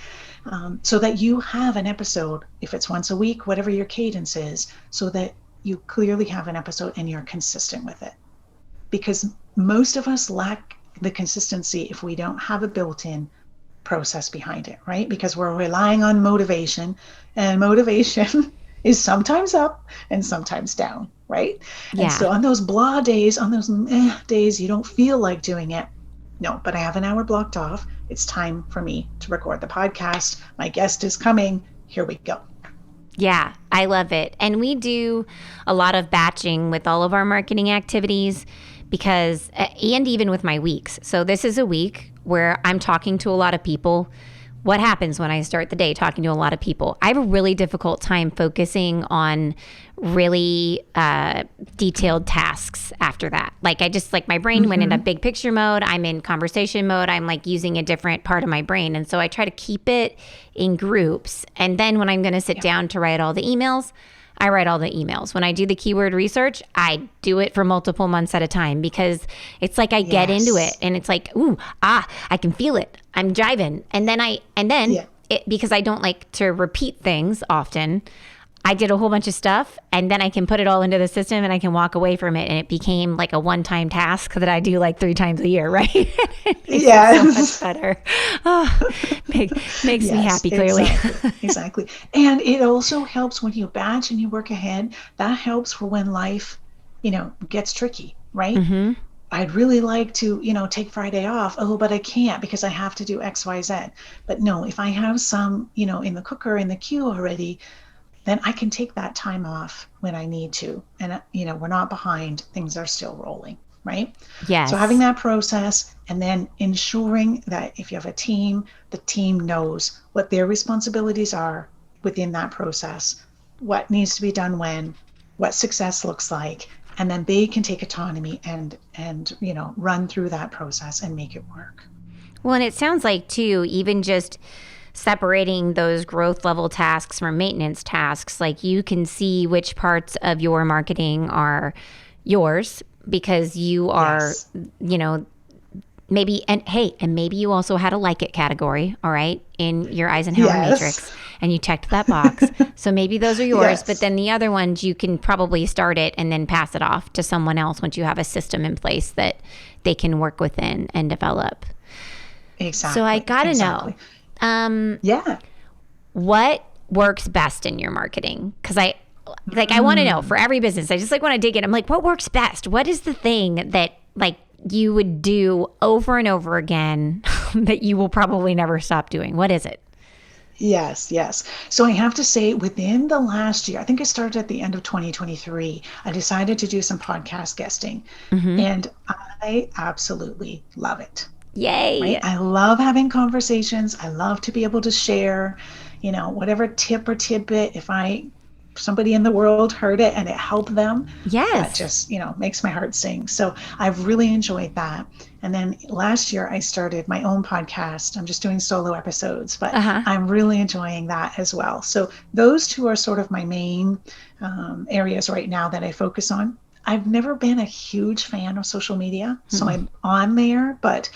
so that you have an episode, if it's once a week, whatever your cadence is, so that you clearly have an episode and you're consistent with it. Because most of us lack the consistency if we don't have a built-in process behind it, right? Because we're relying on motivation, and motivation is sometimes up and sometimes down, right? And Yeah. so on those blah days, on those days you don't feel like doing it, no, but I have an hour blocked off. It's time for me to record the podcast. My guest is coming. Here we go. Yeah, I love it. And we do a lot of batching with all of our marketing activities because, and even with my weeks. So this is a week where I'm talking to a lot of people. What happens when I start the day talking to a lot of people? I have a really difficult time focusing on really detailed tasks after that. Like my brain went into big picture mode. I'm in conversation mode. I'm like using a different part of my brain. And so I try to keep it in groups. And then when I'm going to sit down to write all the emails, I write all the emails. When I do the keyword research, I do it for multiple months at a time because it's like I get into it and it's like, I can feel it. I'm jiving. And then because I don't like to repeat things often, I did a whole bunch of stuff and then I can put it all into the system and I can walk away from it. And it became like a one-time task that I do like 3 times a year, right? It makes it so much better. Makes me happy, clearly. Exactly. And it also helps when you batch and you work ahead. That helps for when life, gets tricky, right? Mm-hmm. I'd really like to, take Friday off. Oh, but I can't because I have to do X, Y, Z. But no, if I have some, in the cooker, in the queue already, then I can take that time off when I need to. And, we're not behind. Things are still rolling, right? Yes. So having that process and then ensuring that if you have a team, the team knows what their responsibilities are within that process, what needs to be done when, what success looks like, and then they can take autonomy and run through that process and make it work. Well, and it sounds like, too, even just separating those growth level tasks from maintenance tasks, like you can see which parts of your marketing are yours because you are, maybe, and maybe you also had a like it category, all right, in your Eisenhower Matrix, and you checked that box. So maybe those are yours, but then the other ones you can probably start it and then pass it off to someone else once you have a system in place that they can work within and develop. Exactly. So I got to know. What works best in your marketing? Because I want to know for every business. I just want to dig in. I'm like, what works best? What is the thing that you would do over and over again that you will probably never stop doing? What is it? Yes. So I have to say within the last year, I think I started at the end of 2023, I decided to do some podcast guesting and I absolutely love it. Yay. Right? I love having conversations. I love to be able to share, whatever tip or tidbit, if somebody in the world heard it and it helped them. Yes. That just, makes my heart sing. So I've really enjoyed that. And then last year I started my own podcast. I'm just doing solo episodes, but I'm really enjoying that as well. So those two are sort of my main areas right now that I focus on. I've never been a huge fan of social media, so I'm on there, but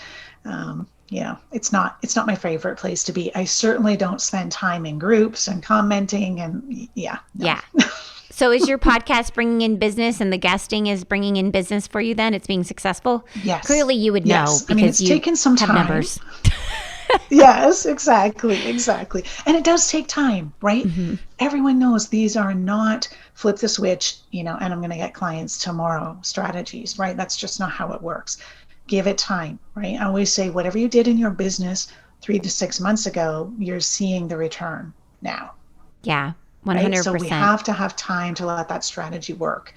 it's not my favorite place to be. I certainly don't spend time in groups and commenting and Yeah. So is your podcast bringing in business and the guesting is bringing in business for you then? It's being successful? Yes. Clearly you would know because it's taken some have time. Numbers. Yes, exactly. And it does take time, right? Everyone knows these are not flip the switch, and I'm going to get clients tomorrow strategies, right? That's just not how it works. Give it time, right? I always say whatever you did in your business 3 to 6 months ago, you're seeing the return now. Yeah, 100%. Right? So we have to have time to let that strategy work.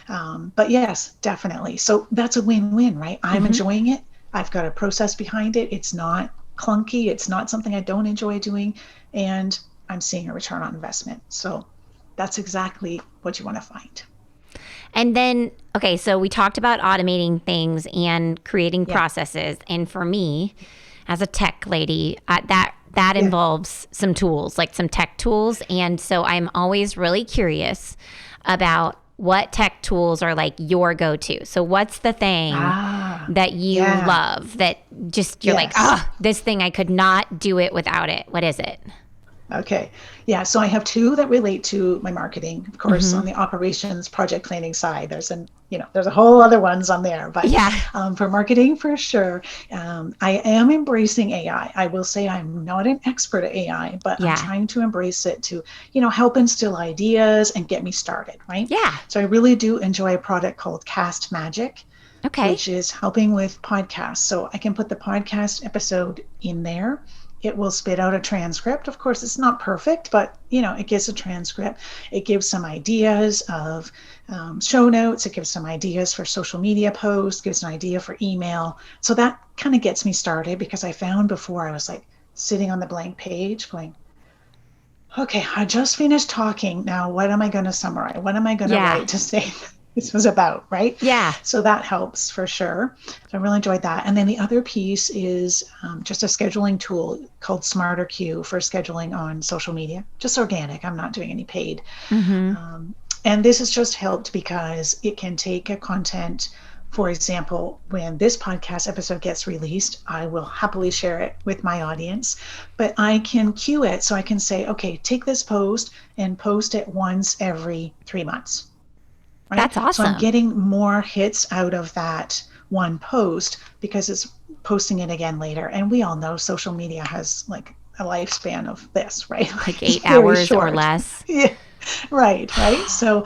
But yes, definitely. So that's a win-win, right? I'm enjoying it. I've got a process behind it. It's not clunky. It's not something I don't enjoy doing. And I'm seeing a return on investment. So that's exactly what you want to find. And then, okay, so we talked about automating things and creating processes. And for me, as a tech lady, that involves some tools, like some tech tools. And so I'm always really curious about what tech tools are like your go-to? So what's the thing that you love that just you're like, this thing, I could not do it without it. What is it? Okay. Yeah. So I have two that relate to my marketing. Of course, on the operations project planning side, there's a whole other ones on there, but for marketing for sure. I am embracing AI. I will say I'm not an expert at AI, but I'm trying to embrace it to, help instill ideas and get me started. Right. Yeah. So I really do enjoy a product called Cast Magic. Okay. Which is helping with podcasts. So I can put the podcast episode in there. It will spit out a transcript. Of course, it's not perfect, but it gives a transcript. It gives some ideas of show notes. It gives some ideas for social media posts, gives an idea for email. So that kind of gets me started, because I found before I was like sitting on the blank page going, okay, I just finished talking. Now, what am I going to summarize? What am I going to write to say this was about, right? Yeah. So that helps for sure. So I really enjoyed that. And then the other piece is just a scheduling tool called Smarter Queue for scheduling on social media, just organic. I'm not doing any paid. And this has just helped because it can take a content. For example, when this podcast episode gets released, I will happily share it with my audience, but I can queue it. So I can say, okay, take this post and post it once every 3 months. Right? That's awesome. So I'm getting more hits out of that one post because it's posting it again later. And we all know social media has like a lifespan of this, right? Like 8 hours or less. Yeah. Right. So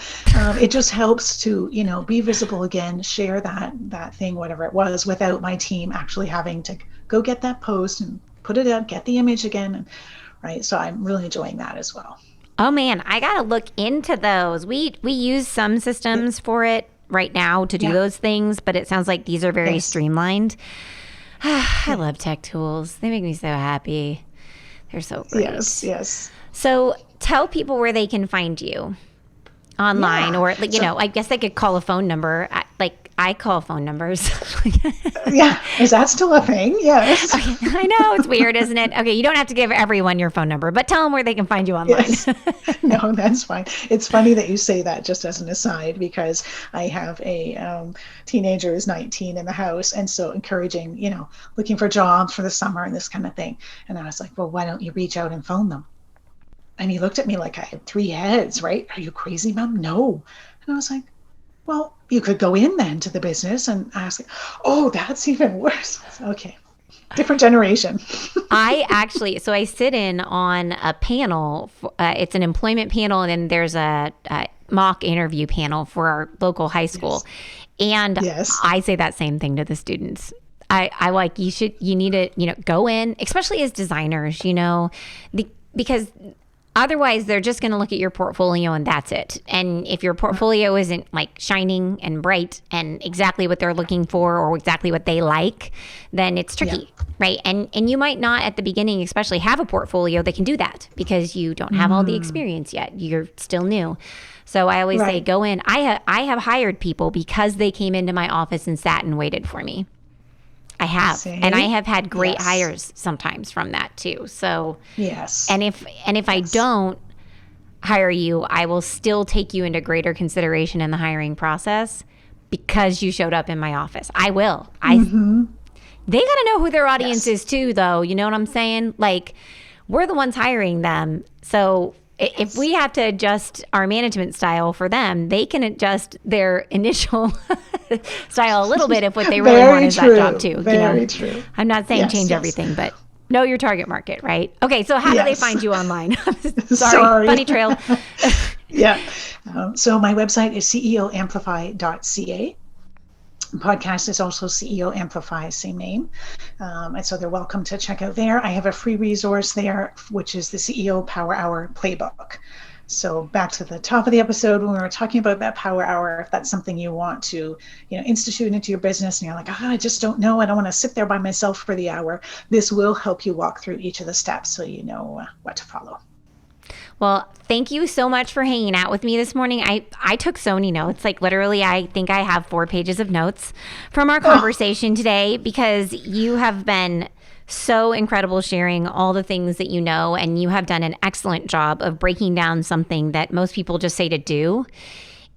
it just helps to, be visible again, share that thing, whatever it was, without my team actually having to go get that post and put it out, get the image again. Right. So I'm really enjoying that as well. Oh man, I got to look into those. We use some systems for it right now to do those things, but it sounds like these are very streamlined. I love tech tools. They make me so happy. They're so great. Yes. So tell people where they can find you online, or I guess they could call a phone number. I call phone numbers. Yeah. Is that still a thing? Yes. Okay. I know, it's weird, isn't it? Okay. You don't have to give everyone your phone number, but tell them where they can find you online. Yes. No, that's fine. It's funny that you say that, just as an aside, because I have a teenager who's 19 in the house. And so encouraging, looking for jobs for the summer and this kind of thing. And I was like, well, why don't you reach out and phone them? And he looked at me like I had 3 heads, right? Are you crazy, Mom? No. And I was like, well, you could go in then to the business and ask, oh, that's even worse. Okay. Different generation. So I sit in on a panel. It's an employment panel, and then there's a mock interview panel for our local high school. And I say that same thing to the students. I like, you need to, go in, especially as designers, because otherwise, they're just going to look at your portfolio and that's it. And if your portfolio isn't like shining and bright and exactly what they're looking for or exactly what they like, then it's tricky, right? And you might not at the beginning especially have a portfolio that can do that because you don't have all the experience yet. You're still new. So I always say go in. I have hired people because they came into my office and sat and waited for me. I have. And I have had great hires sometimes from that too. So and if I don't hire you, I will still take you into greater consideration in the hiring process because you showed up in my office. I will. They got to know who their audience is too, though. You know what I'm saying? Like, we're the ones hiring them. So if we have to adjust our management style for them, they can adjust their initial style a little bit if what they really want is that job too. Very true. I'm not saying change everything, but know your target market, right? Okay, so how do they find you online? Sorry, funny trail. So my website is ceoamplify.ca. Podcast is also CEO Amplify, same name. And so they're welcome to check out there. I have a free resource there, which is the CEO Power Hour Playbook. So back to the top of the episode when we were talking about that Power Hour, if that's something you want to, institute into your business and you're like, I just don't know, I don't want to sit there by myself for the hour, this will help you walk through each of the steps so you know what to follow. Well, thank you so much for hanging out with me this morning. I took so many notes. Like literally, I think I have 4 pages of notes from our conversation today because you have been so incredible sharing all the things that you know, and you have done an excellent job of breaking down something that most people just say to do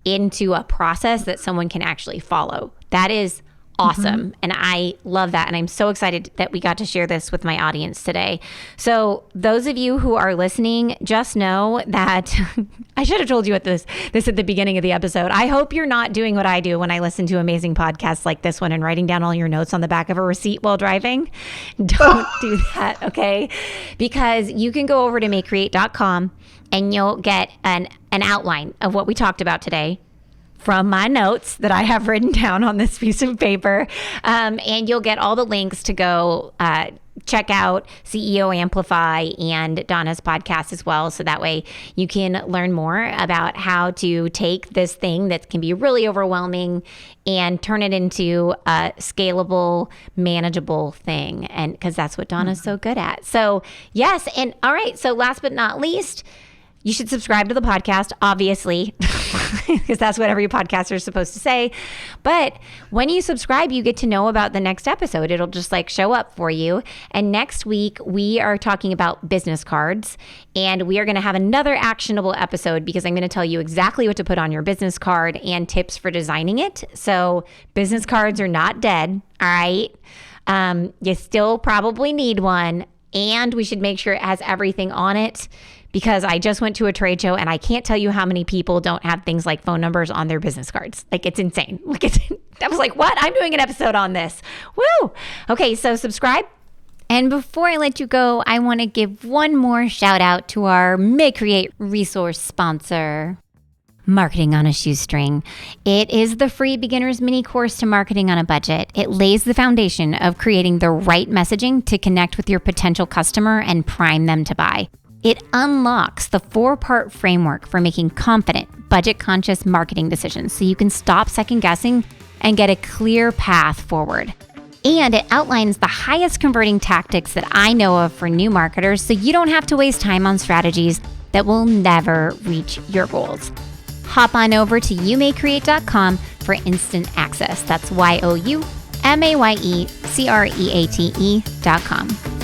into a process that someone can actually follow. That is awesome. And I love that. And I'm so excited that we got to share this with my audience today. So those of you who are listening, just know that I should have told you this at the beginning of the episode. I hope you're not doing what I do when I listen to amazing podcasts like this one and writing down all your notes on the back of a receipt while driving. Don't do that, okay? Because you can go over to makecreate.com and you'll get an outline of what we talked about today from my notes that I have written down on this piece of paper. And you'll get all the links to go check out CEO Amplify and Donna's podcast as well. So that way you can learn more about how to take this thing that can be really overwhelming and turn it into a scalable, manageable thing. And because that's what Donna's so good at. So yes. And all right. So last but not least, you should subscribe to the podcast, obviously, because that's what every podcaster is supposed to say. But when you subscribe, you get to know about the next episode. It'll just like show up for you. And next week, we are talking about business cards. And we are going to have another actionable episode because I'm going to tell you exactly what to put on your business card and tips for designing it. So business cards are not dead, all right? You still probably need one. And we should make sure it has everything on it, because I just went to a trade show and I can't tell you how many people don't have things like phone numbers on their business cards. Like, it's insane. I was like, what? I'm doing an episode on this. Woo! Okay, so subscribe. And before I let you go, I want to give one more shout out to our Make Create resource sponsor, Marketing on a Shoestring. It is the free beginner's mini course to marketing on a budget. It lays the foundation of creating the right messaging to connect with your potential customer and prime them to buy. It unlocks the 4-part framework for making confident, budget-conscious marketing decisions so you can stop second-guessing and get a clear path forward. And it outlines the highest converting tactics that I know of for new marketers so you don't have to waste time on strategies that will never reach your goals. Hop on over to youmaycreate.com for instant access. That's YOUMAYECREATE.com.